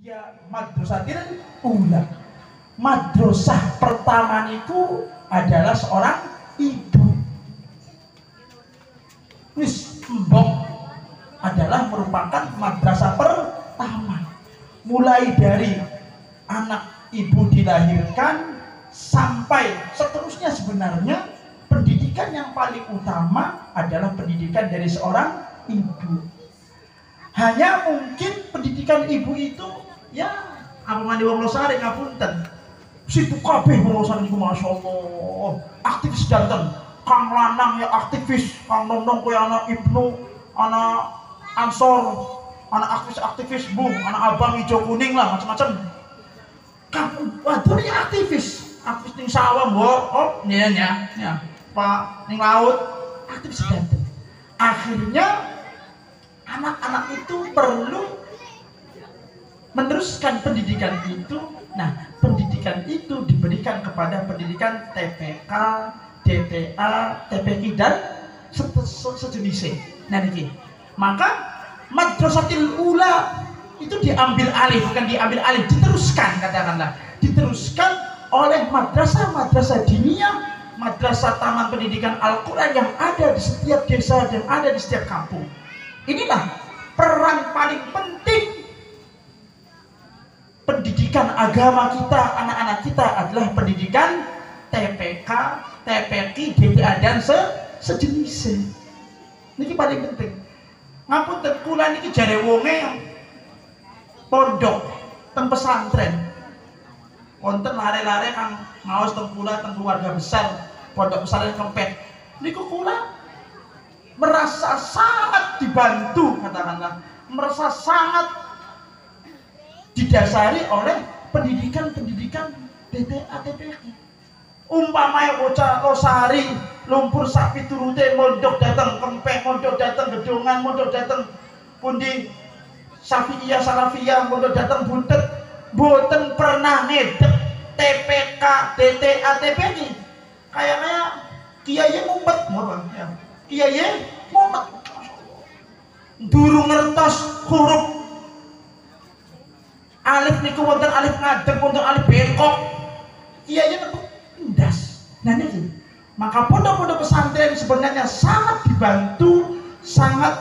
Ya madrasatil ula. Madrasah pertama itu adalah seorang ibu. Wis mbok adalah merupakan madrasah pertama. Mulai dari anak ibu dilahirkan sampai seterusnya, sebenarnya pendidikan yang paling utama adalah pendidikan dari seorang ibu. Hanya mungkin pendidikan ibu itu ya apa mandi wong losari ngapunten. Situ kabeh wong losari niku masyaallah. Aktivis danten. Kang lanang ya aktivis, kang nondong koyo anak Ibnu, anak Ansor, anak aktivis Bu, anak abang hijau kuning lah macam-macam. Kang wadon ya aktivis ning sawah mbok. Oh, ya. Pak ning laut aktivis danten. Akhirnya anak-anak itu perlu meneruskan pendidikan itu. Nah, pendidikan itu diberikan kepada pendidikan TPK, DTA, TPQ dan sejenisnya. Nah, ini. Maka madrasatil ula itu diambil alih, bukan diambil alih, diteruskan, katakanlah. Diteruskan oleh madrasah-madrasah diniyah, madrasah taman pendidikan Al-Quran yang ada di setiap desa dan ada di setiap kampung. Inilah peran paling penting pendidikan agama kita, anak-anak kita adalah pendidikan TPK, TPQ, DTA dan sejenisnya. Ini paling penting. Ngapunten kula niki jare wonge pondok teng pesantren. Wonten lare-lare kang ngaos teng kula teng keluarga besar pondok pesantren Kempet. Niku kula merasa sangat dibantu, katakanlah, merasa sangat didasari oleh pendidikan-pendidikan DTA TPQ. Umpamanya bocah losari lumpur sapi turute mondok datang Kempek, mondok datang Gedongan, mondok datang pundi Safiyah Salafiyah, mondok datang Buntet, boten pernah ngedek TPK DTA TPQ. Kayaknya kiai ngumpet ngono ya. Kiai ngumpet. Durung ngertos huruf alif niku wonten alif ngadeg, wonten alif bengkok. Kiai niku ndas. Nah niki. Maka pondok-pondok pesantren sebenarnya sangat dibantu, sangat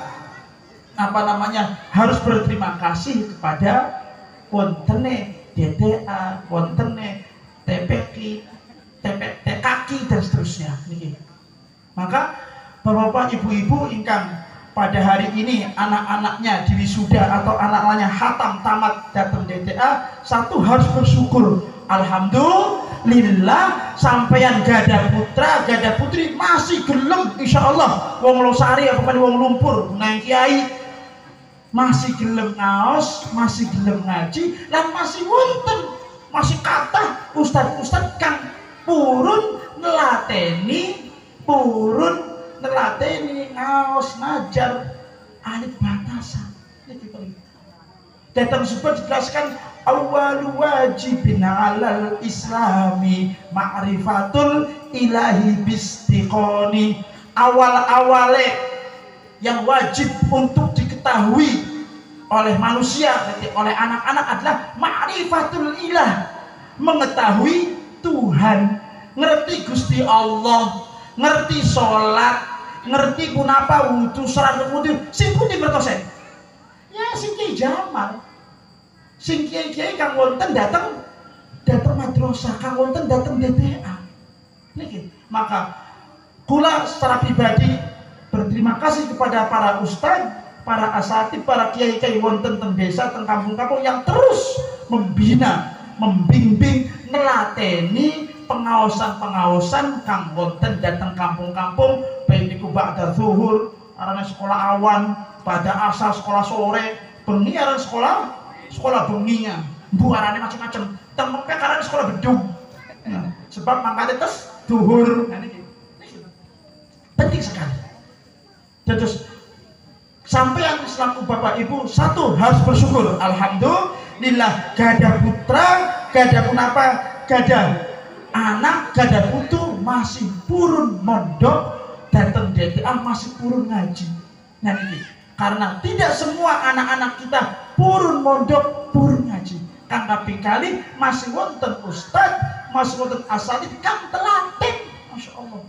harus berterima kasih kepada wontene DTA, wontene TPQ, TKQ dan seterusnya niki. Maka Bapak-bapak, ibu-ibu ingkang pada hari ini anak-anaknya diwisuda atau anak-anaknya hatam tamat datang DTA, satu harus bersyukur. Alhamdulillah sampeyan gada putra, gada putri masih gelem insyaallah wong losari apa wong lumpur nang kiai masih gelem ngaos, masih gelem ngaji, lan masih wonten, masih kathah ustad-ustad kang purun nelateni, ngaos ngajar alif batasan. Datang sempat dijelaskan awwalu wajibin alal islami ma'rifatul ilahi bistiqoni. Awal-awale yang wajib untuk diketahui oleh manusia, oleh anak-anak adalah ma'rifatul ilah, mengetahui Tuhan, ngerti Gusti Allah, ngerti sholat, ngerti punapa wudu, salat wudu, sing pundi mertosen? Ya sing kiai Jamal, sing kiai kang wonten datang madrasah, kang wonten datang DTA. Niki. Maka kula secara pribadi berterima kasih kepada para ustaz, para asatid, para kiai-kiai wonten teng desa, teng kampung-kampung yang terus membina, membimbing, nelateni pengawasan kang wonten datang kampung-kampung, baik niku ba'da zuhur, arane sekolah awan, pada asar sekolah sore, bengi arane sekolah benginya, mbu arane macam-macam, tempe arane sekolah bedung. Nah, sebab mangkate tes zuhur. Nah niki. Penting sekali. Terus sampeyan selaku Bapak Ibu satu harus bersyukur. Alhamdulillah gada putra, gada punapa, gada anak, gada putu masih purun mondok, datang DTA masih purun ngaji. Nah ini karena tidak semua anak-anak kita purun mondok, purun ngaji. kang kaping kali masih wonten ustad, masih wonten asalid kang telaten. Masya Allah.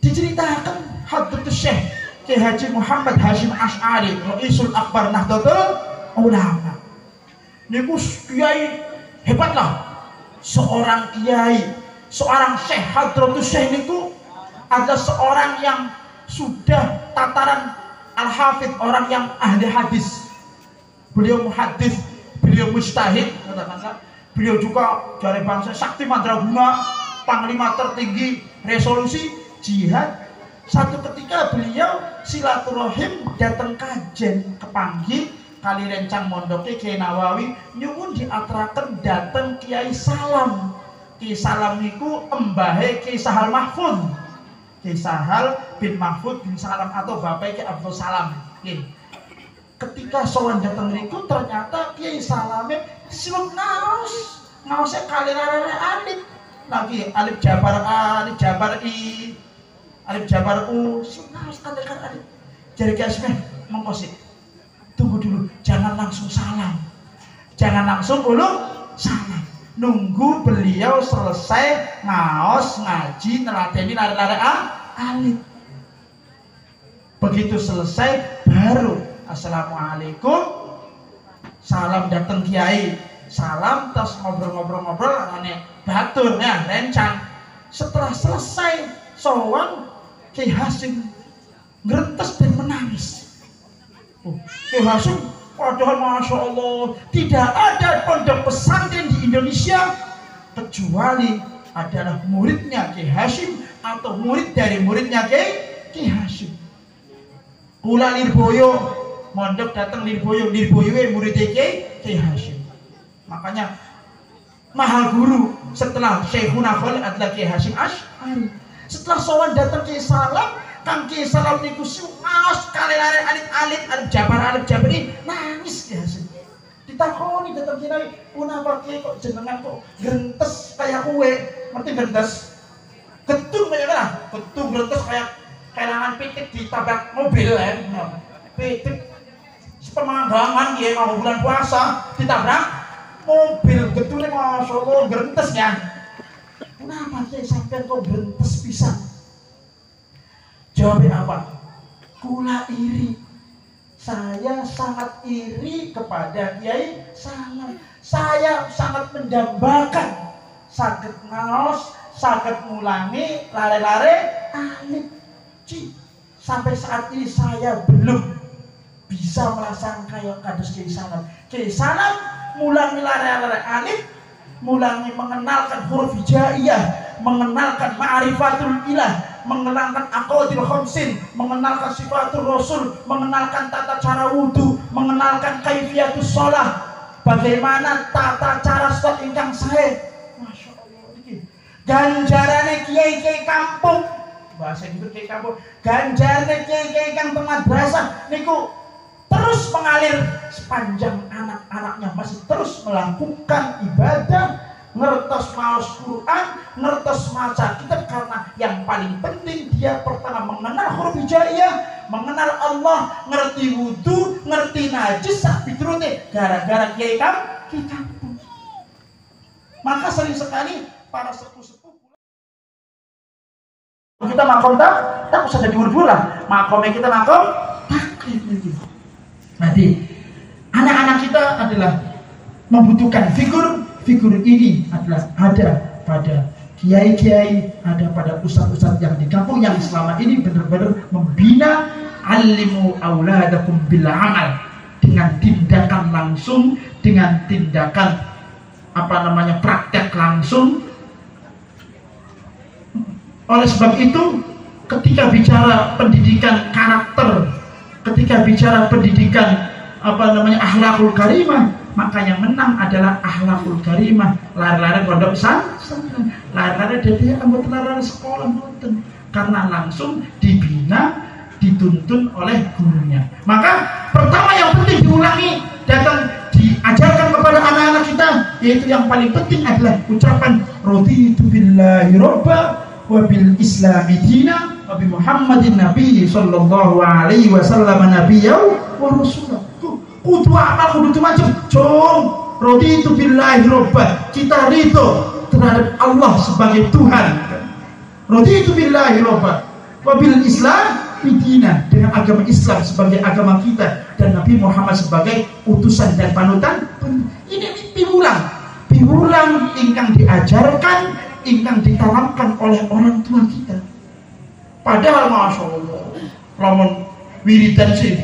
Diceritakan Hadratus Syekh Ki Haji Muhammad Hashim Asy'ari Raisul Akbar Nahdlatul Ulama. Niku kiai hebat lah. Seorang kiai, seorang syekh Hadratus Syekh niku adalah seorang yang sudah tataran al-hafidh, orang yang ahli hadis. Beliau muhaddits, beliau mujtahid, beliau juga dari bangsa sakti mandraguna, panglima tertinggi resolusi jihad. Satu ketika beliau silaturahim datang kajen kepanggih kali rencang mondoke Kiai Nawawi nyuwun diaturaken datang Kiai Salam. Kiai Salam niku embahe Kiai Sahal Mahfud. Kiai Sahal bin Mahfud bin Salam atau bapak Kiai Abdul Salam. Ketika sowan datang niku ternyata Kiai Salame siluk ngaosnya kali rare alif lagi alif jabar a, alif jabar i, alif jabar u, siluk ngaos kali alif. Jadi Kiai Asmeh mengkosik. Tunggu dulu, jangan langsung salam. Jangan langsung dulu salam. Nunggu beliau selesai ngaos, ngaji, neladeni lare-lare alif. Begitu selesai baru assalamualaikum, salam datang kiai, salam terus ngobrol-ngobrol aneh batur ya rencang. Setelah selesai sowan Kiai Hasim ngerentes dan menangis. Kiai Hasim padahal Masya Allah tidak ada pondok pesantren di Indonesia kecuali adalah muridnya Kiai Hasim atau murid dari muridnya Kiai Hasim. Kula Lirboyo mondok datang Lirboyo muridnya Kiai Hasim. Makanya mahal guru setelah Syekhuna Khalil adalah Kiai Hasim Asy'ari. Setelah sowan datang Kiai Salam, Kang Kiai Salam niku ngaos kali-kali alif jabar ini nangis Kiai Hasim. Ditakoni datang Kiai, "Punapa Kiai kok jenengan kok gentes kayak kue?" Ngerti gentes? Getung kayak mana? Getung gentes kayak kelangan pitik ditabrak mobil ya. Pitik sepemanggangan Kiai mau bulan puasa ditabrak mobil, getune Masya Allah gentes ya. Kenapa Kiai sampean kok gentes pisan? Jawabnya apa? Kula iri. Saya sangat iri kepada Kiai Salam. Saya sangat mendambakan saged ngaos, saged ngulangi lare-lare alif. Sampai saat ini saya belum bisa merasakan kayak kados Kiai Salam. Kiai Salam mulangi lare-lare alif, mulangi mengenalkan huruf hijaiyah, mengenalkan ma'rifatul ilah, mengenalkan aqaidul khamsin, mengenalkan sifatul rasul, mengenalkan tata cara wudu, mengenalkan kaifiatus shalah, bagaimana tata cara sholat ingkang sae. Masya Allah iki ganjarane kiai-kiai kampung, bahasa itu kiai kampung, ganjarane kiai-kiai kang madrasah niku terus mengalir sepanjang anak-anaknya masih terus melakukan ibadah, ngertos maos Quran, ngertos maca kitab, karena yang paling penting dia pertama mengenal huruf hijaiyah, mengenal Allah, ngerti wudu, ngerti najis, sak piturute gara-gara kiai kampung. Maka sering sekali para sepuh-sepuh kita makom tak usah jadi buru-buru lah, makomnya kita makom taklid gitu. Nanti anak-anak kita adalah membutuhkan figur ini adalah ada pada kiai-kiai, ada pada ustadz-ustadz yang di kampung yang selama ini benar-benar membina alimu auladakum bil amal, dengan tindakan langsung, dengan tindakan praktek langsung. Oleh sebab itu ketika bicara pendidikan karakter, ketika bicara pendidikan akhlakul karimah, maka yang menang adalah akhlakul karimah. Lari-lari pondok pesantren, lari-lari dari anggota lari sekolah nonton, karena langsung dibina, dituntun oleh gurunya. Maka pertama yang penting diulangi, datang diajarkan kepada anak-anak kita, yaitu yang paling penting adalah ucapan raditu billahi robba wa bil islami dina Nabi Muhammadin Nabi sallallahu alaihi wasallam nabiyau wa rasulah. Kudu amal kudu macam, cung. Raditu billahi robba, kita ridho terhadap Allah sebagai Tuhan. Raditu billahi robba, wabil Islam bidina, dengan agama Islam sebagai agama kita, dan Nabi Muhammad sebagai utusan dan panutan. Ini piwulang ingkang diajarkan, ingkang ditanamkan oleh orang tua kita. Padahal masya Allah, lamun wiridan sih,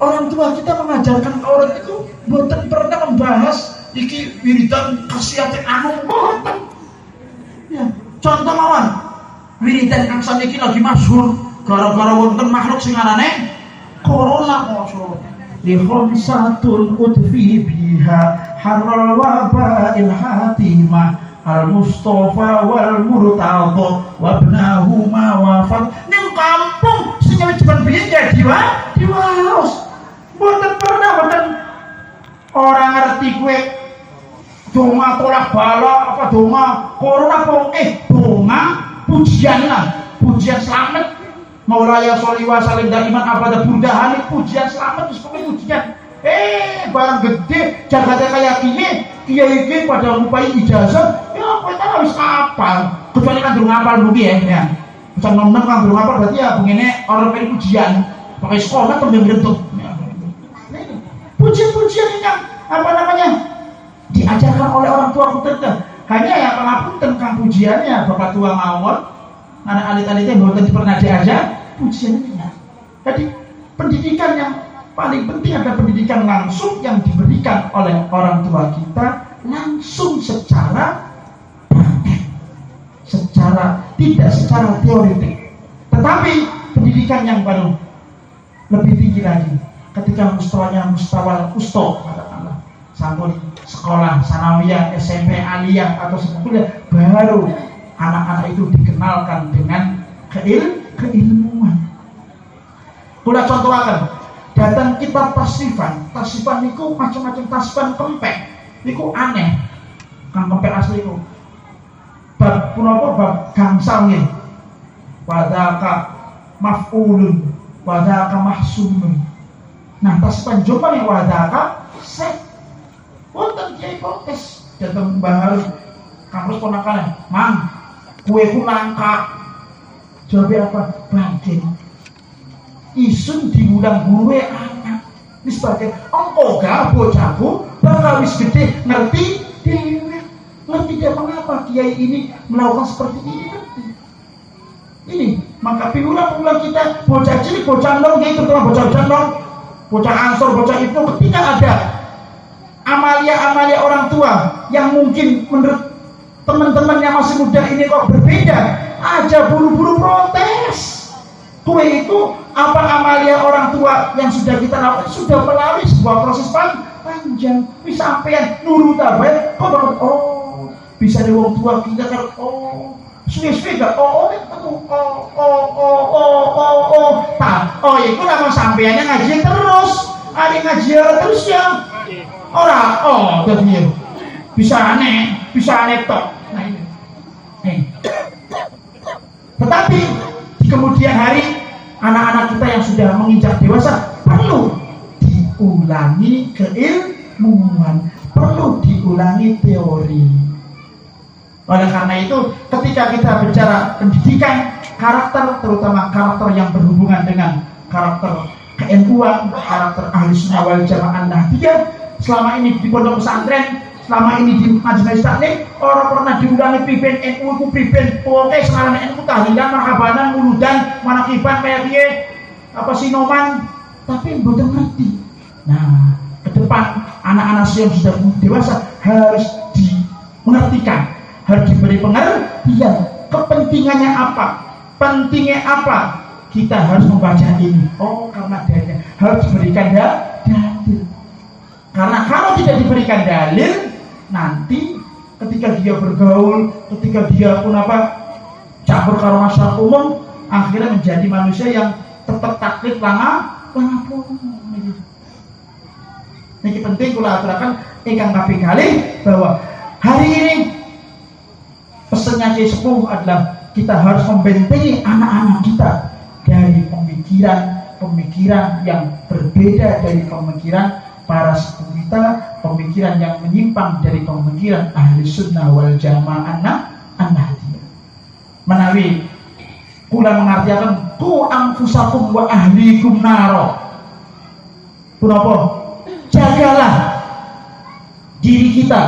orang tua kita mengajarkan orang itu bukan pernah membahas iki wiridan khasiate anu boten. Ya, contoh mawon, wiridan kang saniki lagi masyhur gara-gara wonten makhluk sing arane corona masyhur. Li khamsatul udfi biha harral waba'il hatimah al-Mustafa wal Murtadha wa ibnahuma wafat. Ning kampung sing jaman biyen ya diwaos. Mboten pernah orang ngerti kowe donga tolak bala apa donga corona apa donga pujian lah, pujian selamat. Maulaya sholli wa sallim daiman abada burdahan, pujian selamat wis pokoke pujian. Barang gede jagate kaya kiye iki pada ngupai ijazah ya kowe ta wis apal kecuali kan durung apal mungkin ya bisa ngomong kan durung apal berarti ya begini orang pengen pujian pakai sekolah tembang bentuk pujian-pujian yang apa namanya diajarkan oleh orang tua kita. Hanya ya pengapunten kang pujiannya bapak tua mawon anak alit-alitnya mboten pernah diajar pujiannya. Jadi pendidikan yang paling penting adalah pendidikan langsung yang diberikan oleh orang tua kita langsung secara praktek, tidak secara teoretik. Tetapi pendidikan yang baru lebih tinggi lagi ketika mustawanya mustawal usto katakanlah sampai sekolah sanawiyah, SMP, aliyah atau sekolah baru anak-anak itu dikenalkan dengan keilmuan. Kula contohaken datang kitab tasifan niku macam-macam tasifan kempek niku aneh kang kempek asli niku bab punapa bab gangsal nggih wadaka maf'ulun wadaka mahsunun. Nah tasifan jombang yang wadaka set wonten kiai protes datang bahar kampus ponakan mang kue ku nangka jawab apa bagian isun diulang gue anak ini sebagai engkau gak bocahku bakal wis gede ngerti dia mengapa kiai ini melakukan seperti ini maka piulang kita bocah cilik bocah nong gitu terutama bocah nong bocah ansor bocah itu ketika ada amalia orang tua yang mungkin menurut teman-teman yang masih muda ini kok berbeda aja buru-buru protes. Kue itu apa amalia orang tua yang sudah kita lakukan sudah melalui sebuah proses panjang. Bisa sampean nurut aja, kok bisa di orang tua kita kan suwe-suwe gak itu nama sampeannya ngaji terus, ada ngaji terus ya. Jadi bisa aneh tok. Nah ini. Tetapi di kemudian hari anak-anak kita yang sudah menginjak dewasa perlu diulangi keilmuan, perlu diulangi teori. Oleh karena itu, ketika kita bicara pendidikan karakter, terutama karakter yang berhubungan dengan karakter ke-NU-an, karakter ahli sunnah wal jamaah nahdiyah, selama ini di pondok pesantren, selama ini di majelis taklim, orang pernah diulangi priben NU ku priben, oke sekarang NU tahlilan, marhabanan, muludan, manakiban kayak dia, apa sinoman, tapi belum ngerti. Nah, ke depan anak-anak yang sudah dewasa harus dimengertikan, harus diberi pengertian, kepentingannya apa, pentingnya apa, kita harus membaca ini. Karena dalil harus diberikan dalil. Karena kalau tidak diberikan dalil, nanti ketika dia bergaul, ketika dia pun campur karo masyarakat umum, akhirnya menjadi manusia yang tetap taklid lama pun. Ini penting kula aturaken ingkang kaping kalih bahwa hari ini pesannya Kiai Sepuh adalah kita harus membentengi anak-anak kita dari pemikiran yang berbeda dari pemikiran para sepuh kita, pemikiran yang menyimpang dari pemikiran ahli sunnah wal jamaah an-nahdiyah. Menawi kula mengartikan ku anfusakum wa ahlikum naro. Kenapa? Jagalah diri kita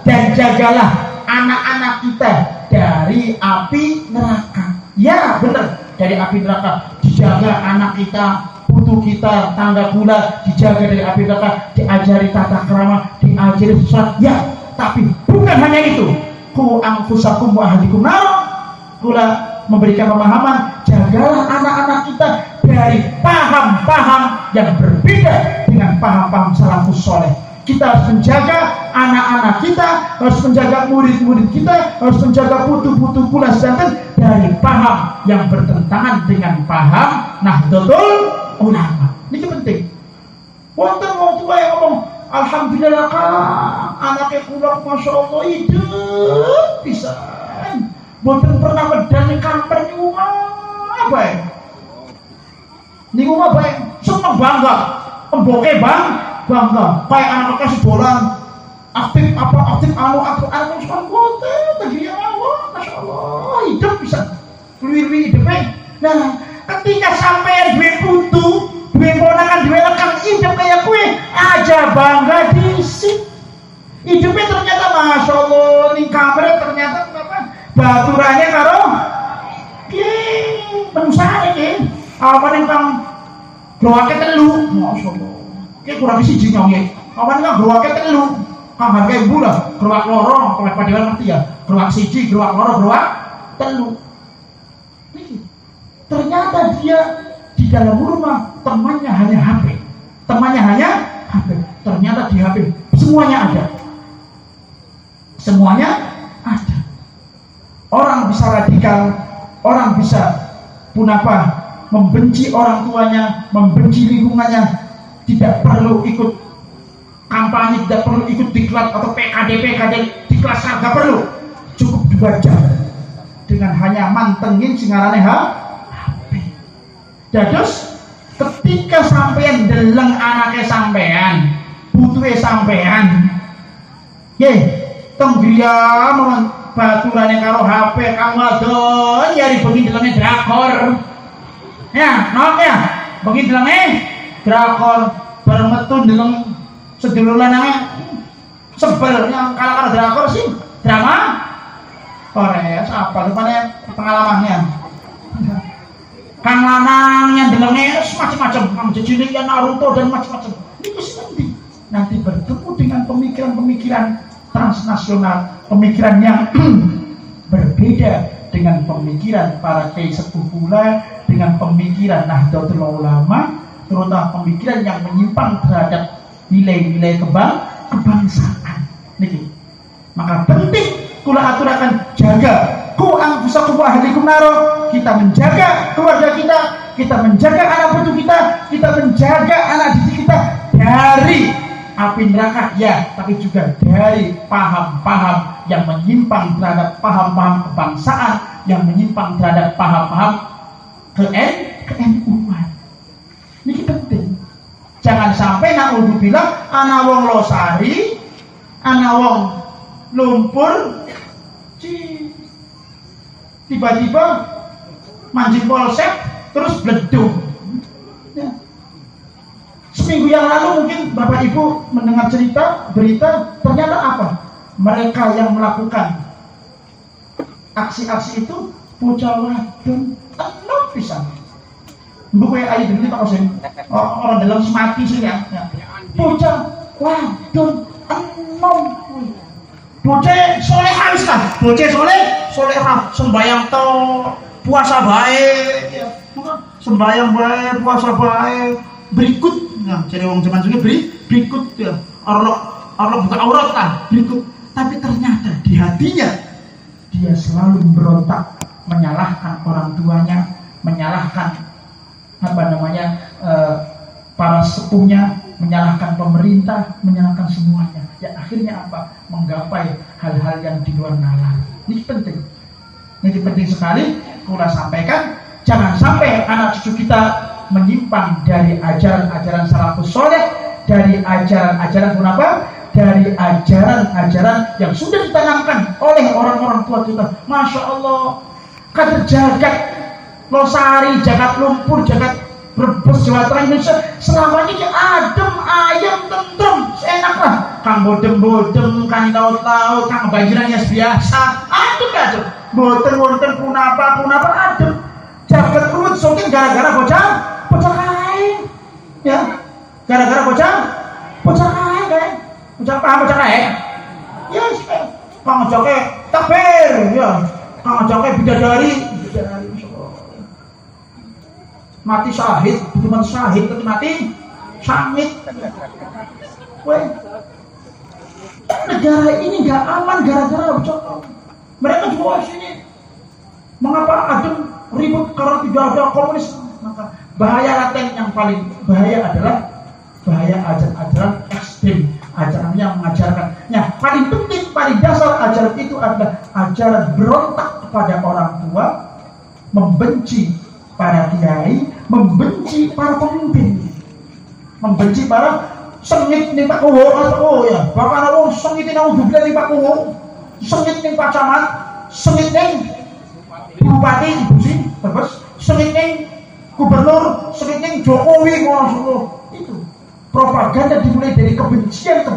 dan jagalah anak-anak kita dari api neraka. Ya benar, dari api neraka. Dijaga anak kita, putu kita, tangga pula dijaga dari api neraka, diajari tata krama, diajari sholat. Ya, tapi bukan hanya itu. Ku anfusakum wa ahlikum naro. Kula memberikan pemahaman, jagalah anak-anak kita dari paham-paham yang berbeda dengan paham-paham salafus soleh. Kita harus menjaga anak-anak kita, harus menjaga murid-murid kita, harus menjaga putu-putu kula sedanten dari paham yang bertentangan dengan paham Nahdlatul Ulama. Ini penting. Wonten wong tua yang ngomong, alhamdulillah Kang, anaknya kula masya Allah hidup pisan. Boten pernah medal ning kamper niku apa ya? Niku apa ya? Seneng bangga. Emboke bangga. Kayak anak kasih bola aktif sekarang boten tadi ya Allah, masya Allah hidup bisa luwi hidupnya. Nah, ketika sampai duwe putu, duwe ponakan, duwe rekan hidup kayak kue aja bangga disik. Hidupnya ternyata masya Allah ning kamper ternyata apa? Baturannya karo penusane iki apa ning kang glowake telu masyaallah iki kurang siji nyonge apa ning glowake telu kang harga bulah glowak loro oleh padahal ngerti ya glowak siji glowak loro glowak telu iki ternyata dia di dalam rumah temannya hanya HP ternyata di HP semuanya ada. Orang bisa radikal, orang bisa membenci orang tuanya, membenci lingkungannya, tidak perlu ikut kampanye, tidak perlu ikut diklat atau PKD diklat, nggak perlu, cukup 2 jam dengan hanya mantengin singarane HP. Dados ketika sampean deleng anake sampean, putuhe sampean, tenggria baturane karo HP kang wadon nyari bengi delenge drakor. Ya, nok ya. Bengi delenge drakor bareng metu deleng sedulur lanange sebel yang karo drakor sih drama Korea apa rupanya pengalamannya. Kang lanang yang delenge macam-macam, kang cilik yang Naruto dan macam-macam. Itu sih nanti bertemu dengan pemikiran-pemikiran transnasional, pemikiran yang berbeda dengan pemikiran para kiai sepuh pula, dengan pemikiran Nahdlatul Ulama, terutama pemikiran yang menyimpang terhadap nilai-nilai kebangsaan. Niki. Maka penting kula aturakan jaga ku anfusakum wa ahlikum naro. Kita menjaga keluarga kita menjaga anak putu kita menjaga anak didik kita dari api neraka, ya, tapi juga dari paham-paham yang menyimpang terhadap paham-paham kebangsaan, yang menyimpang terhadap paham-paham ke-NU-an. Ini penting. Jangan sampai naudzubillah ana wong Losari, ana wong Lumpur, tiba-tiba mancing polsek terus bleduk. Ya. Seminggu yang lalu mungkin Bapak Ibu mendengar berita, ternyata apa? Mereka yang melakukan aksi-aksi itu bocah wadon enom pisan. Mbok kowe ayo dene tak osen. Orang dalam semati sih ya. Bocah wadon enom. Bocah soleh habis kan? Bocah soleh sembayang to puasa baik ya. Sembayang baik, puasa baik. Berikut nah, jadi orang zaman juga berikut ya. Allah buka aurat lah, berikut. Tapi ternyata di hatinya dia selalu memberontak, menyalahkan orang tuanya, menyalahkan para sepuhnya, menyalahkan pemerintah, menyalahkan semuanya. Ya akhirnya apa? Menggapai hal-hal yang di luar nalar. Ini penting. Ini penting sekali. Kula sampaikan, jangan sampai anak cucu kita menyimpang dari ajaran-ajaran salafus soleh, dari ajaran-ajaran dari ajaran-ajaran yang sudah ditanamkan oleh orang-orang tua kita. Masya Allah, kader jagat Losari, jagat lumpur, jagat Brebes, Jawa Tengah, Indonesia selama ini adem, ayam, tentrem, enak lah. Kang bodem-bodem, kang laut-laut, kang banjirannya biasa, adem. Boten punapa adem. Jagat ruwet soking gara-gara bocah kain, ya, gara-gara bocah kain kan, bocah kain, ya, kang joke takbir, ya, kang joke bidadari. Mati syahid, bukan syahid tapi mati syahid. Negara ini nggak aman gara-gara bocor. Mereka juga sini. Mengapa adem ribut karena tidak ada komunis? Maka bahaya laten yang paling bahaya adalah bahaya ajaran-ajaran ekstrim, ajaran yang mengajarkan. Yang paling penting, paling dasar ajaran itu adalah ajaran berontak kepada orang tua, membenci para kiai, membenci para pemimpin, membenci para sengit nih Pak Kuwo, ya, bahkan orang sengit nih naudzubillah nih Pak Kuwo, sengit nih Pak Camat, sengit nih Bupati Ibu sih, terus sengit nih Gubernur, sengit nih Jokowi, itu propaganda dimulai dari kebencian.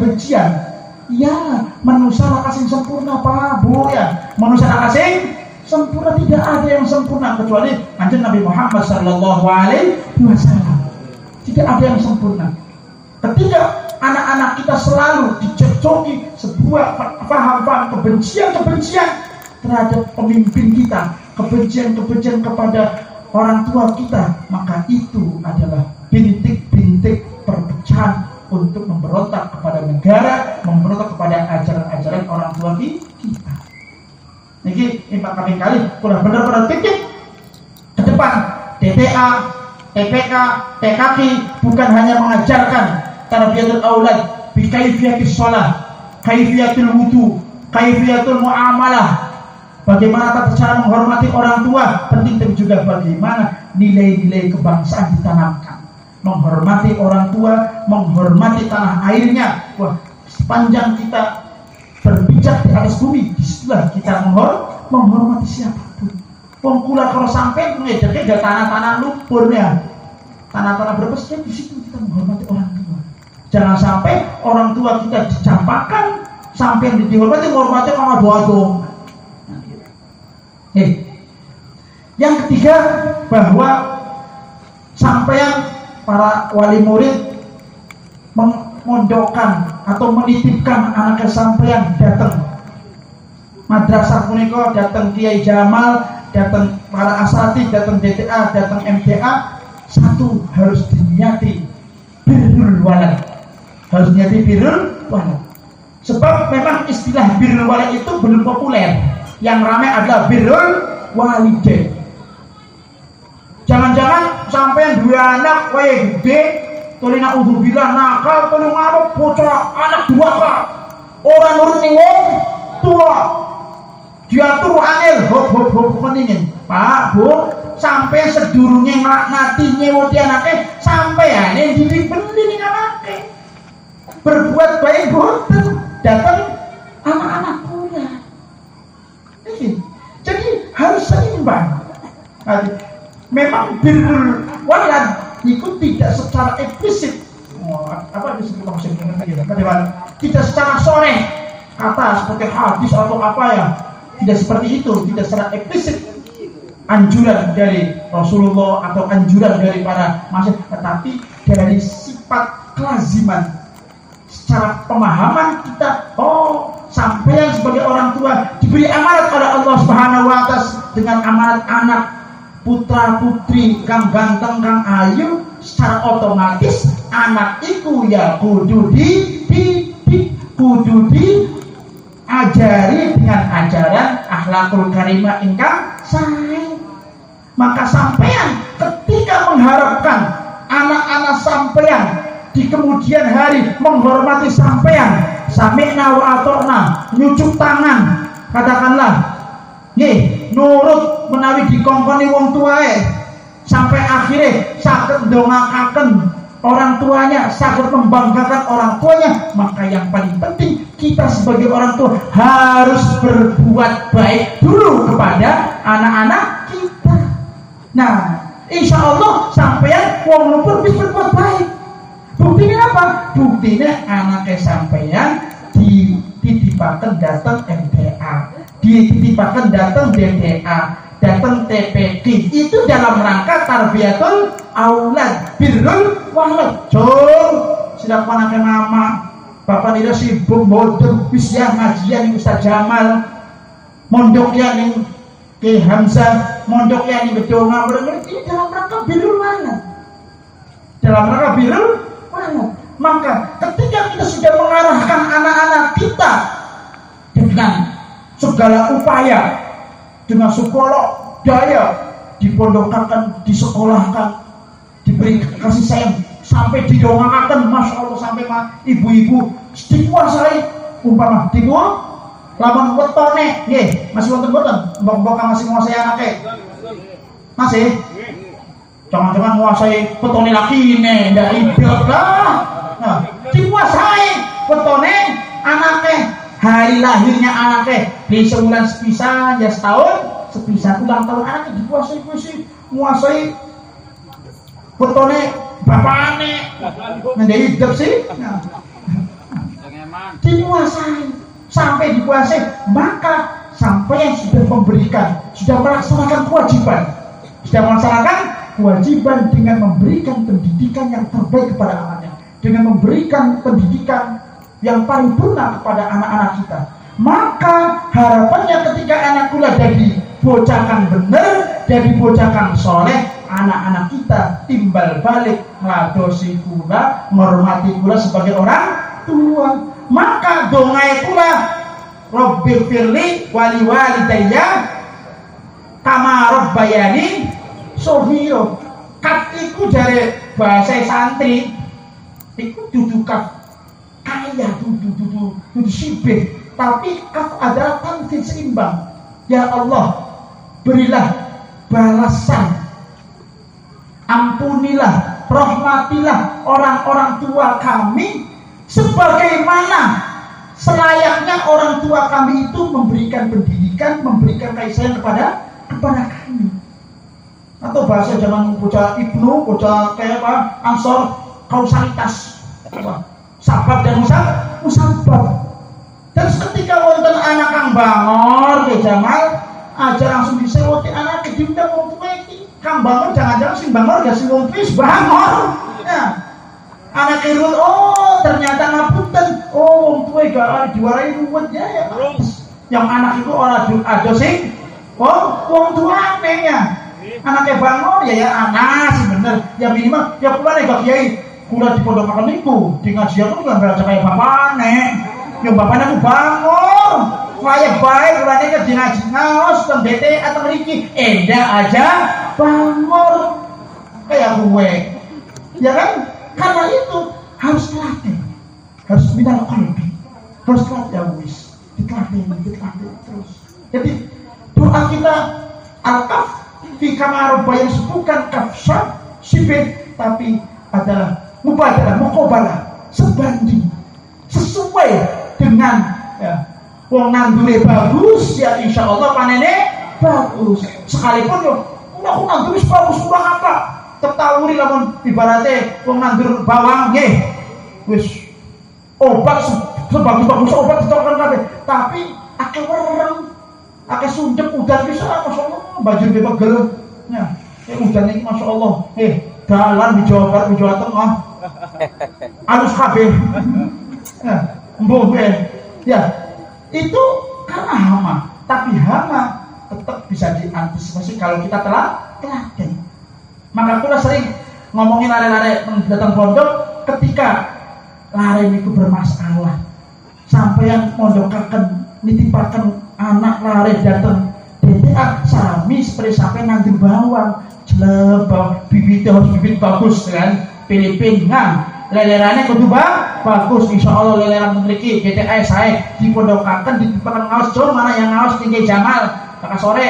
Ya, manusia nakasing sempurna Pak Bu, ya, manusia nakasing sempurna, tidak ada yang sempurna kecuali Kanjeng Nabi Muhammad sallallahu alaihi wasallam. Tidak ada yang sempurna. Ketika anak-anak kita selalu dicecoki sebuah paham-paham kebencian terhadap pemimpin kita, kebencian kepada orang tua kita, maka itu adalah bintik-bintik perpecahan untuk memberontak kepada negara, memberontak kepada ajaran-ajaran orang tua kita. Ini Pak kali kurang benar-benar titik ke depan. DTA, TPK, TKK bukan hanya mengajarkan tarbiyatul aulad bi kaifiyatis shalah, kaifiyatul wudu, kaifiyatul muamalah, bagaimana tata cara menghormati orang tua, penting juga bagaimana nilai-nilai kebangsaan ditanamkan, menghormati orang tua, menghormati tanah airnya. Wah, sepanjang kita berpijak di atas bumi, disitulah kita menghormati siapapun. Wong kula kalau sampai ngedeknya tanah-tanah lumpurnya, tanah-tanah Brebes, di situ kita menghormati orang tua. Jangan sampai orang tua kita dicampakkan, sampai yang dihormati sama doa. Yang ketiga, bahwa sampean para wali murid memondokkan atau menitipkan anak sampean datang madrasah punika, datang Kiai Jamal, datang para asatidz, datang DTA, datang MTA, satu harus diniati birrul walad. Harus diniati birrul walad. Sebab memang istilah birrul walad itu belum populer. Yang ramai adalah birrul walidain. Jangan-jangan sampean dua anak wae gede, tolina udzubillah nakal, tolong ngarep bocah anak dua Pak. Orang nurut ning wong tua. Diatur angel hop keningin. Pak, Bu, sampai sedurunge nglaknati nyewoti anake, sampeyane dibeli ning anake. Berbuat baik boten, datang anak-anak pula. Jadi harus seimbang. Memang birrul walad itu tidak secara eksplisit, tidak secara soreh kata seperti hadis atau apa ya, tidak seperti itu, tidak secara eksplisit anjuran dari Rasulullah atau anjuran dari para masyarakat, tetapi dari sifat kelaziman, secara pemahaman kita, sampean sebagai orang tua diberi amanat oleh Allah Subhanahu wa taala dengan amanat anak putra putri kang ganteng kang ayu, secara otomatis anak itu ya kudu diajari dengan ajaran akhlakul karimah ingkang sae. Maka sampean ketika mengharapkan anak-anak sampean di kemudian hari menghormati sampean, sami'na wa ata'na, nyucuk tangan, katakanlah nggih, nurut menawi dikongkoni wong tuae, sampai akhirnya saged ndongakaken orang tuanya, sangat membanggakan orang tuanya, maka yang paling penting kita sebagai orang tua harus berbuat baik dulu kepada anak-anak kita. Nah, insya Allah sampeyan wong lumpur bisa berbuat baik. Buktinya apa? Buktinya anaknya sampeyan dititipakan datang MTA, dititipakan datang DDA, datang TPD, itu dalam rangka tarbiyatul aulad, birrul walad. Jom, sidak anaknya mama, bapak tidak sibuk bodoh, bisa ngajian nih Ustaz Jamal, mondoknya nih ke Hamzah, mondoknya nih bedonga, ini dalam rangka birrul walad, dalam rangka birrul walad. Maka ketika kita sudah mengarahkan anak-anak kita dengan segala upaya, dengan sekolah daya, dipondokkan, disekolahkan, diberi kasih sayang, sampai didongakakan, masya Allah, sampai ibu-ibu dikuasai, umpama dikuasai lawan wetone, nggih, masih wonten-wonten, mbok-mbok masih menguasai anaknya, masih, jangan-jangan menguasai wetone laki nih, ndak ibadah lah, nah, dikuasai wetone anaknya, hari lahirnya anaknya di sebulan sepisan, ya setahun sepisan, ulang tahun anaknya dikuasai, menguasai wetone bapakane, menjadi hidup sih, nah, dikuasai. Sampai dikuasai, maka sampai yang sudah memberikan, sudah melaksanakan kewajiban dengan memberikan pendidikan yang terbaik kepada anaknya, dengan memberikan pendidikan yang paripurna kepada anak-anak kita. Maka harapannya ketika anak kula jadi bocah kang bener, jadi bocah kang soleh, anak-anak kita timbal balik ngladosi kula, menghormati kula sebagai orang tua. Maka dongai kula Rabbil firli wali walidayya kama rabbayani sohiro. Kaf iku dari bahasa santri iku dudu kaf kaya, dudu sibih, tapi kaf adalah tanfid seimbang. Ya Allah, berilah balasan, ampunilah, rahmatilah orang-orang tua kami sebagaimana selayaknya orang tua kami itu memberikan pendidikan, memberikan kasih sayang kepada kami. Atau bahasa zaman bocah Ibnu, bocah kayak apa, ansor, kausalitas, sabab dan musabab. Dan ketika wonten anak kang bangor ke Jamal, aja langsung disewoti anak diundang wong tuwa iki. Kang bangor jangan-jangan sing bangor gak sing wong tuwa bangor. Nah, anak irul, oh ternyata ngapunten, oh wong tuwa gak diwarai ruwet ya. Yang anak itu orang ada sing, oh wong tuane ya. Anaknya bangor ya anak sih bener. Ya minimal ya kula nek kiai kula dipondokaken niku, di ngajian kula nggak kayak bapakne. Ya bapaknya aku bangor. Kaya baik kula nek di ngaji ngaos teng BT atau mriki endah aja bangor kayak gue. Ya kan? Karena itu harus dilatih, harus minal qalbi, harus dilatih wis, dilatih terus. Jadi doa kita al-kaf fi kama rabbayani bukan kafsah sibih, tapi adalah mubadalah, muqabalah, sebanding, sesuai dengan ya, wong nandure bagus ya insya Allah panene bagus. Sekalipun yo aku nandure bagus kurang apa? Tetawuri lamun ibaratnya wong nandur bawang nggih wis obat sebagus-bagus obat ditokan kabeh, tapi akeh wereng, akeh sundep udan bisa masyaallah banjir bebegel. Nah, udan iki masyaallah dalan di Jawa Barat, di Jawa Tengah alus kabeh. Nah, mbuh ya itu karena hama, tapi hama tetap bisa diantisipasi kalau kita telaten. Maka aku sering ngomongin lare-lare datang pondok ketika lare itu bermasalah, sampai yang mondokaken nitipaken anak lare datang DTA sami seperti sampai nanti bawang jelebang bibit harus bibit bagus kan Filipina lelerannya kudu bagus insya Allah leleran memiliki DTA saya dipondokaken ditipaken ngaos jauh mana yang ngaos tinggi Jamal kakak sore.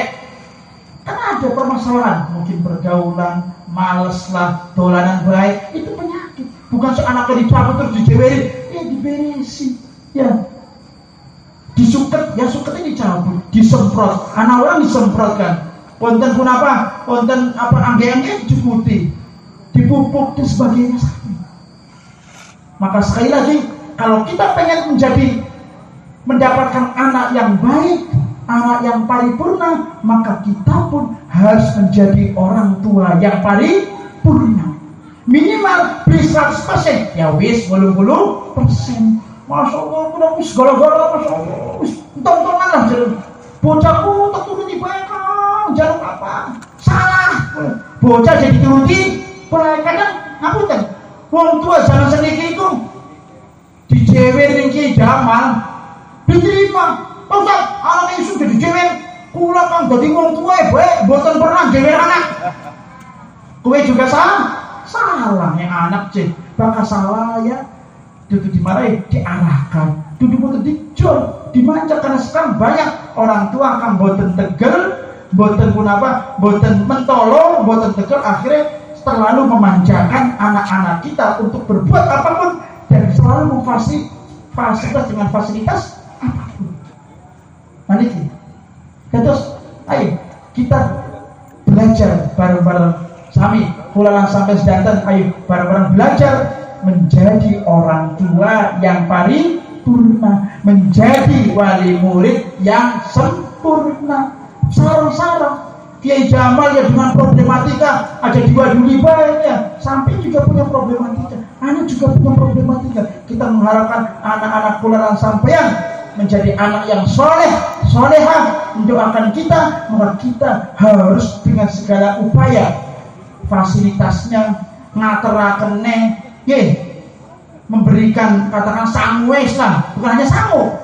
Karena ada permasalahan, mungkin pergaulan, males lah, dolanan baik, itu penyakit. Bukan anaknya dicabut terus dijewerin, diberesi, ya. Disuket, ya suketnya dicabut, disemprot, anak orang disemprot kan. Konten pun apa? Konten apa angge-angge dicukuti, dipupuk dan sebagainya. Maka sekali lagi, kalau kita pengen mendapatkan anak yang baik, anak yang paripurna, maka kita pun harus menjadi orang tua yang paripurna. Minimal beli 100%, ya wis 80%. Masya Allah, udah wis gara-gara Masya Allah, wis tontonan lah jalan. Bocahku tak turuti baik, jalan apa? Salah. Bocah jadi turuti, kadang ngapunten. Wong tua jangan sedikit itu dijewer ning Jamal, diterima. Ustaz, anak isu jadi jewer, kula kang dadi wong tua baik, mboten pernah jewer anak. Kowe juga salah yang anak cek, bakal salah ya. Duduk dimarahi, diarahkan, duduk boten dijol, dimanja. Karena sekarang banyak orang tua akan boten tegel, boten pun apa, boten mentolong, boten tegel, akhirnya terlalu memanjakan anak-anak kita untuk berbuat apapun dan selalu fasilitas dengan fasilitas apapun. Nah ini, terus, ayo kita belajar bareng-bareng. Sami, pulang sampai sedanten, ayo bareng-bareng belajar menjadi orang tua yang paripurna, menjadi wali murid yang sempurna. Sarang-sarang Kiai Jamal ya dengan problematika, ada 2 duli baiknya, sampai juga punya problematika, anak juga punya problematika. Kita mengharapkan anak-anak kularan sampean menjadi anak yang solehah mendoakan kita, maka kita harus dengan segala upaya fasilitasnya ngateraken memberikan katakan sangwes lah, bukan hanya sangu.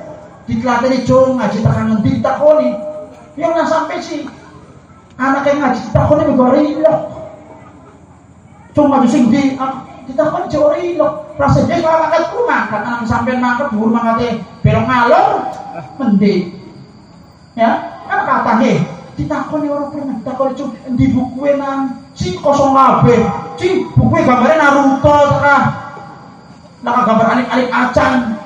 Ditelateni jong ngaji tekan ngendi ditakoni. Yang nggak sampai sih anak yang ngaji ditakoni begorilo. Cuma sing ditakoni jorilo. Rasanya kalau angkat rumah kan anak sampai mangkat buru mangkate belok ngalor mending. Ya, kan katanya ditakoni orang pernah ditakoni cuma di bukuin nang si kosong kabeh. Si bukuin gambarnya Naruto Naka gambar alik acan,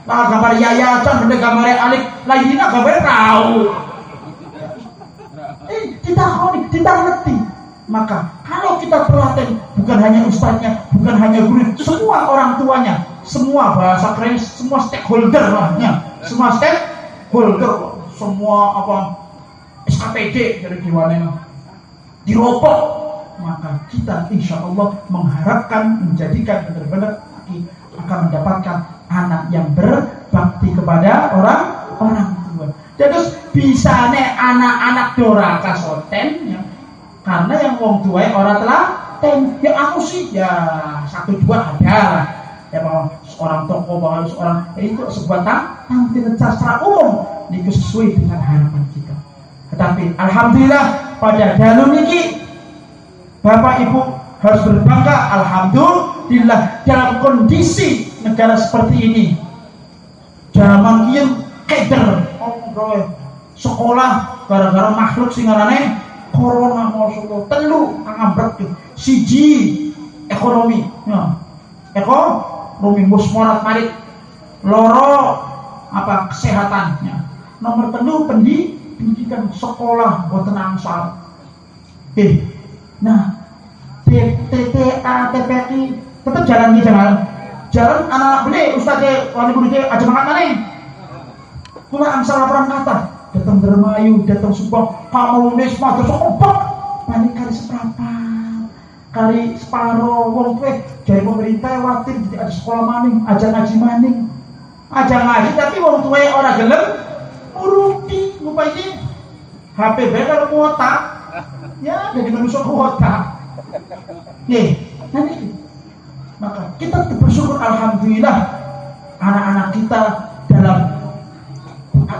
naka gambar yaya acan, benda gambarnya alik lainnya gambarnya tahu. Kita ngerti. Maka kalau kita perhatian, bukan hanya ustadznya, bukan hanya guru, semua orang tuanya, semua bahasa keren, semua stakeholder lahnya, semua stakeholder, semua apa SKPD dari Dewan diropok. Maka kita insya Allah mengharapkan menjadikan benar-benar akan mendapatkan anak yang berbakti kepada orang tua. Terus bisa anak-anak doraka soten ya. Karena yang wong tua orang telaten. Ya aku sih ya 1-2 ada. Ya bahwa seorang tokoh bahwa seorang itu sebuah tampil secara umum itu sesuai dengan harapan kita. Tetapi alhamdulillah pada dalu niki Bapak Ibu harus berbangga, alhamdulillah dalam kondisi negara seperti ini. Zaman kieu keder, sekolah gara-gara makhluk sing ngarane corona masyaallah. Telu ngambrek siji ekonomi. Ya. Ekonomi musmorat marit. Loro apa kesehatannya. Nomor 3 pendidikan sekolah boten angsal. Nah, TTA, TPI tetap jalan anak-anak beli ustadz wali guru aja makan mana kula angsal laporan kata datang Dermayu, datang Subang kamu nisma terus obat panik kali seberapa kali separuh wong teh dari pemerintah khawatir ada sekolah maning aja ngaji tapi wong tua orang gelem uruti lupa ini HP bakal kuota ya jadi manusia kuota. Nanti maka kita bersyukur alhamdulillah anak-anak kita dalam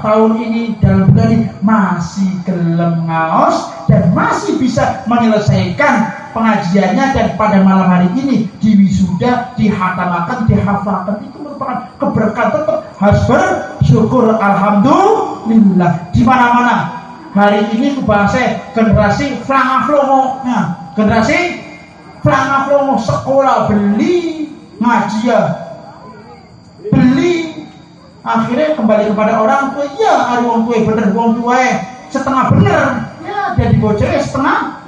tahun ini dalam bulan ini masih gelem ngaos dan masih bisa menyelesaikan pengajiannya dan pada malam hari ini diwisuda, dihatamakan, dihafalkan. Itu merupakan keberkahan. Tetap harus bersyukur alhamdulillah. Di mana-mana hari ini bahasa generasi flangaflomo. Nah, generasi Flanga sekolah beli, ngaji ya beli, akhirnya kembali kepada orang tua. Ya hari orang tua bener, orang tua setengah bener, ya dia dibocor setengah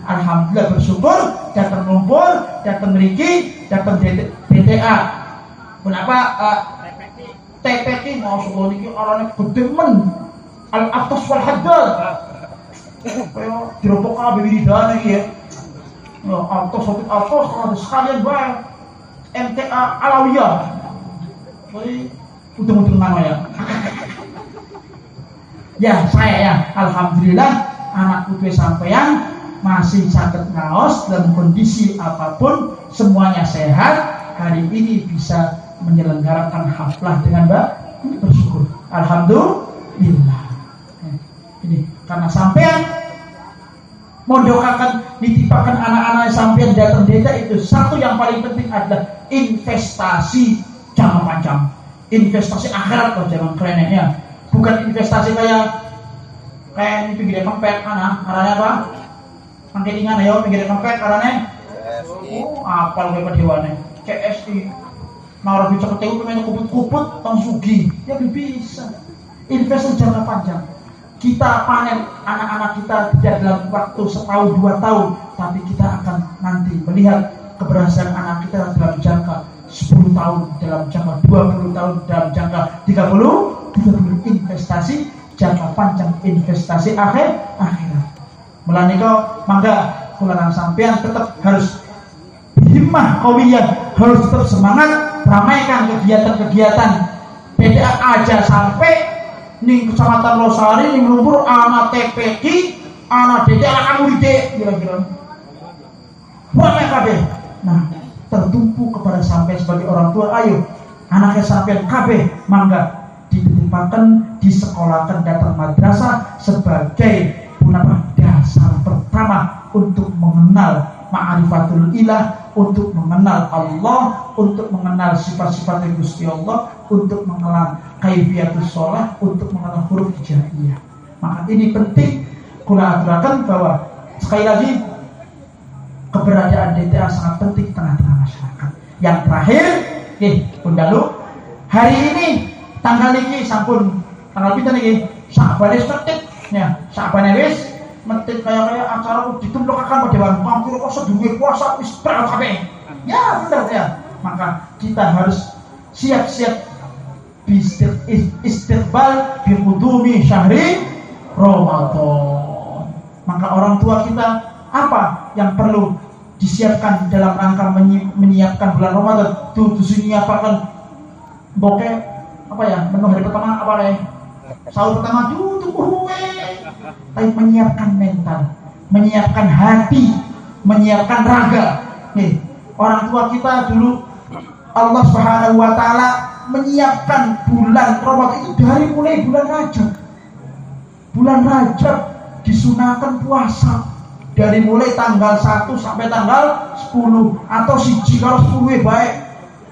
alhamdulillah bersyukur datang ngumpul, datang Riki, datang DTA. Kenapa TPK mau sekolah ini orangnya gede men al-atas wal haddad kayak diropok kabeh wiridan iki ya. Ya atas ada sekalian bae MTA Alawiyah. Jadi udah mana ya? Ya saya ya alhamdulillah anak putu sampean masih sakit ngaos dalam kondisi apapun semuanya sehat. Hari ini bisa menyelenggarakan haflah dengan bersyukur. Alhamdulillah. Ini karena sampean mondokakan ditipakan anak-anak sampean datang desa itu satu yang paling penting adalah investasi jangka panjang, investasi akhirat loh jangan kerennya, bukan investasi kayak ini pinggir kempet arahnya apa? Pangkitingan ayo pinggir kempet arahnya. Apal gue dewane CSI naruh di ceketeu pengen kuput-kuput tong sugi ya bisa. Investasi jangka panjang. Kita panen anak-anak kita tidak dalam waktu setahun 2 tahun, tapi kita akan nanti melihat keberhasilan anak kita dalam jangka 10 tahun, dalam jangka 20 tahun, dalam jangka 30 investasi jangka panjang, investasi akhirat. Mulane kau mangga kula sampean tetap harus himmah qawiyah, harus tetap semangat ramaikan kegiatan-kegiatan beda aja sampai ning Kecamatan Losari ning lumpur anak TPK, anak DT, anak murid kira-kira. Ramai kabeh. Nah, tertumpu kepada sampai sebagai orang tua, ayo anaknya sampean kabeh mangga dititipkan, disekolahkan datang madrasah sebagai dasar pertama untuk mengenal ma'rifatul ilah, untuk mengenal Allah, untuk mengenal sifat-sifat Gusti Allah, untuk mengenal kaifiatus shalah, untuk mengenal huruf hijaiyah. Maka ini penting kula aturaken bahwa sekali lagi keberadaan DTA sangat penting di tengah-tengah masyarakat. Yang terakhir, Bundalu, hari ini tanggal ini sampun tanggal pinten iki? Sakbane metit ya, sakbane wis metit kaya acara ditumpukaken pada dewan kampung kok duwe puasa wis kabeh. Ya benar ya. Maka kita harus siap-siap istiqbal bi qudumi syahri Ramadan. Maka orang tua kita apa yang perlu disiapkan dalam rangka menyiapkan bulan Ramadan? Tuh menyiapkan bokeh apa ya? Menu hari pertama apa nih? Sahur pertama tuh kue. Tapi menyiapkan mental, menyiapkan hati, menyiapkan raga. Nih, orang tua kita dulu Allah Subhanahu wa taala menyiapkan bulan Ramadan itu dari mulai bulan Rajab. Bulan Rajab disunahkan puasa dari mulai tanggal 1 sampai tanggal 10 atau siji kalau 10 baik.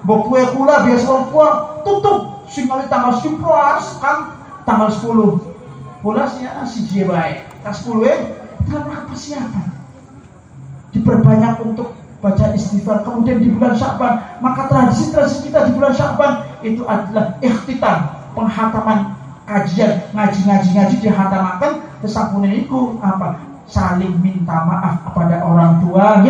Mbok kue kula biasa puasa tutup sing tanggal 10 kan tanggal 10. Pulasnya siji baik. Tanggal 10 dalam persiapan. Diperbanyak untuk baca istighfar. Kemudian di bulan Sya'ban, maka tradisi-tradisi kita di bulan Sya'ban itu adalah ikhtitam, penghataman kajian, ngaji dihatamakan. Kesampurna itu apa? Saling minta maaf kepada orang tua,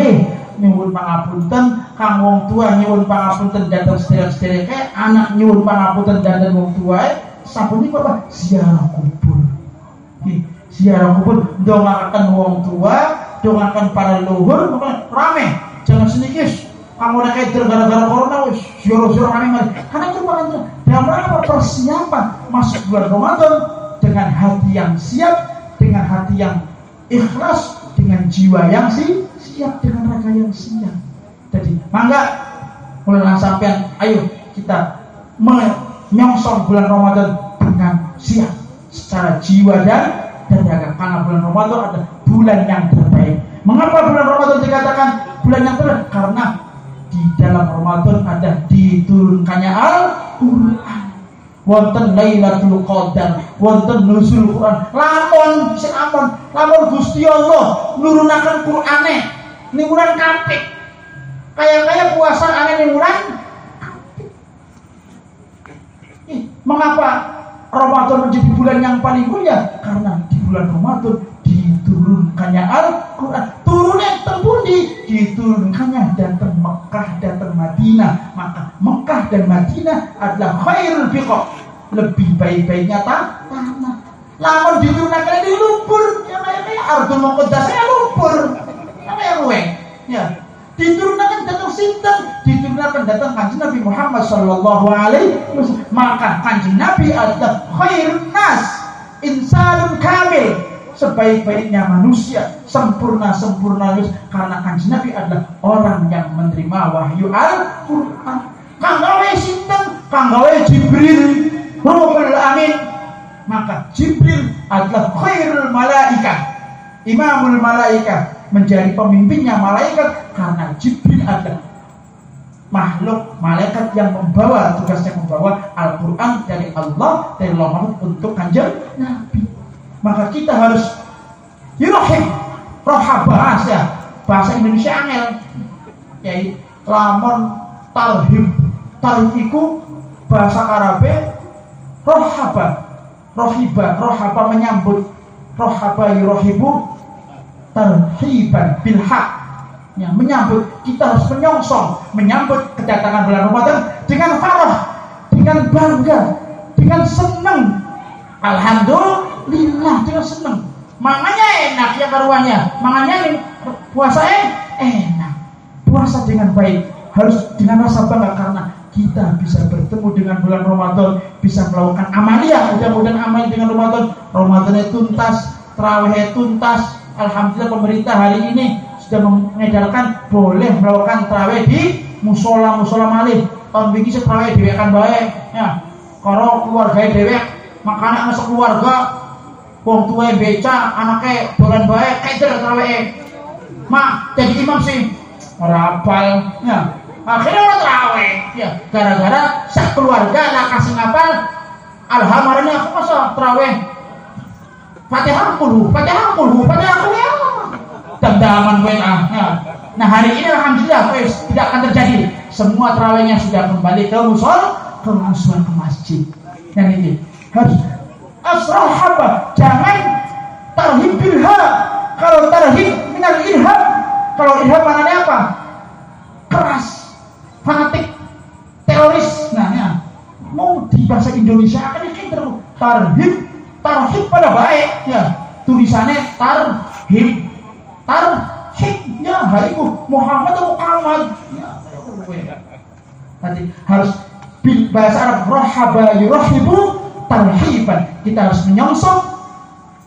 nyuwun pangapunten, kang wong tua nyuwun pangapunten datang sederek-sederek, anak nyuwun pangapunten datang wong tua, sampun niku apa? Ziarah kubur. Ziarah kubur ndongaken wong tua, ndongaken para leluhur, rame. Jangan sedikit. Kamu nak keder gara-gara corona wis ziarah-ziarah rame. Karena itu dalam rangka persiapan masuk bulan Ramadan dengan hati yang siap, dengan hati yang ikhlas, dengan jiwa yang siap, dengan raga yang siap. Jadi, mangga mulai sampean, ayo kita menyongsong bulan Ramadan dengan siap secara jiwa dan raga. Karena bulan Ramadan adalah bulan yang terbaik. Mengapa bulan Ramadan dikatakan bulan yang terbaik? Karena di dalam Ramadan ada diturunkannya Al-Quran. wonten Lailatul Qadar, wonten nuzul Quran. Lamun Gusti Allah nurunaken Qur'ane ning wulan Kapit. Kaya puasa ane ning wulan Kapit. Mengapa Ramadan menjadi bulan yang paling mulia? Karena di bulan Ramadan diturunkannya Al-Quran. Turunnya terpundi? Diturunkannya datang Mekah, datang Madinah. Maka Mekah dan Madinah adalah khairul biqa, lebih baik-baiknya tanah. Lamun diturunkan di lumpur, ya kayak Ardul Muqaddasnya lumpur. Apa yang luwe? Ya. Diturunkan datang sinten? Diturunkan datang Kanjeng Nabi Muhammad sallallahu alaihi wasallam. Maka Kanjeng Nabi adalah khairun nas, insanun kamil, sebaik-baiknya manusia, sempurna karena Kanjeng Nabi adalah orang yang menerima wahyu Al-Qur'an. Kang gawe sinten? Kang gawe Jibril, Ruhul Amin. Maka Jibril adalah khairul malaikah, imamul malaikah, menjadi pemimpinnya malaikat karena Jibril adalah makhluk malaikat yang tugasnya membawa Al-Quran dari Allah, dari Allah untuk Kanjeng Nabi. Maka kita harus yurahim rohabah ya, bahasa Indonesia angel yaitu lamun tarhib iku bahasa Arabe rohaba menyambut, rohaba yurohibu tarhiban bilhaq ya, menyambut. Kita harus menyambut kedatangan bulan Ramadan dengan farah, dengan bangga, dengan senang. Alhamdulillah, dengan senang. Makanya enak ya karuannya. Makanya puasa enak. Puasa dengan baik, harus dengan rasa bangga karena kita bisa bertemu dengan bulan Ramadan, bisa melakukan amaliyah. Mudah-mudahan amal dengan Ramadannya tuntas, tarawihnya tuntas. Alhamdulillah pemerintah hari ini sudah mengedarkan boleh melakukan tarawih di musola malih. Tahun ini tarawih dhewekan bae ya. Karo keluarga dhewek, makanya anak sekeluarga wong tuwa beca, anake dolan bae keder tarawih. Mak jadi imam sih ora apal ya. Akhirnya ora tarawih ya, gara-gara sak keluarga lah kasih ngapal. Alhamdulillah aku masa tarawih Fatihah kulhu ya. Dandaman WA. Nah hari ini alhamdulillah tidak akan terjadi. Semua tarawihnya sudah kembali ke masjid. Dan ini harus asrahaba, jangan tarhib bilha. Kalau tarhib minal irhab. Kalau irhab maknanya apa? Keras, fanatik, teroris. Nah ya, mau di bahasa Indonesia akan dikira tarhib pada baik ya, tulisannya tarhib ya, hariku Muhammad ya, nanti harus bahasa Arab rohaba yurohibu tarhiban. Kita harus menyongsong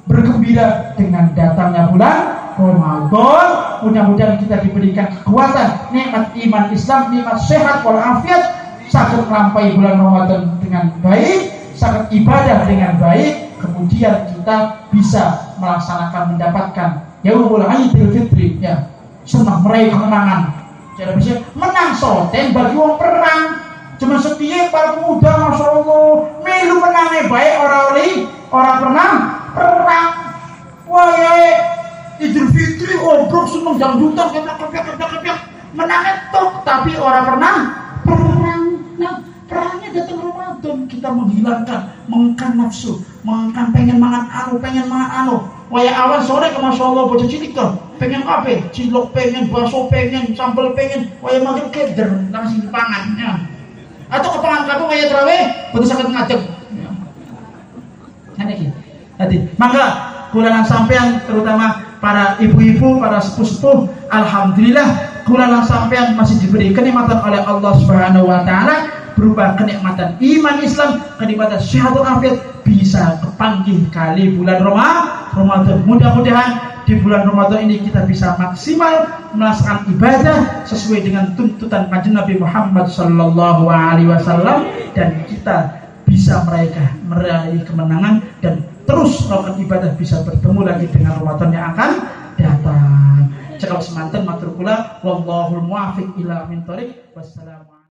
bergembira dengan datangnya bulan Ramadan. Mudah-mudahan kita diberikan kekuatan, nikmat iman Islam, nikmat sehat walafiat, saged nglampahi bulan Ramadan dengan baik, saged ibadah dengan baik. Kemudian kita bisa mendapatkan Yaumul Aidil Fitri ya, senang meraih kemenangan. Cara bisa menang soten bagi wong perang. Cuma setia para pemuda, masya Allah, melu menangnya baik orang pernah perang. Wah ya, Idul Fitri obrok seneng dangdutan kepiak menangnya tok, tapi orang pernah perang. Nah, perangnya datang Ramadan, kita menghilangkan, mengangkat nafsu, pengen mangan anu. Waya awal sore ke masya Allah bocah cilik tuh, pengen kafe, cilok pengen, bakso pengen, sambal pengen, waya maghrib keder langsung dipangan ya. Atau kepangan kamu waya terawih, betul sangat ngadeg. Nah ini, tadi maka kulanan sampean terutama para ibu-ibu, para sepuh-sepuh, alhamdulillah kulanan sampean masih diberi kenikmatan oleh Allah Subhanahu wa taala berupa kenikmatan iman Islam, kenikmatan sehat walafiat, bisa kepanggih kali bulan Ramadan. Mudah-mudahan di bulan Ramadan ini kita bisa maksimal melaksanakan ibadah sesuai dengan tuntutan Kanjeng Nabi Muhammad sallallahu alaihi wasallam, dan kita bisa meraih kemenangan dan terus melakukan ibadah, bisa bertemu lagi dengan Ramadan yang akan datang. Cekap semanten matur kula, wallahul muwaffiq ila min thoriq. Wassalamu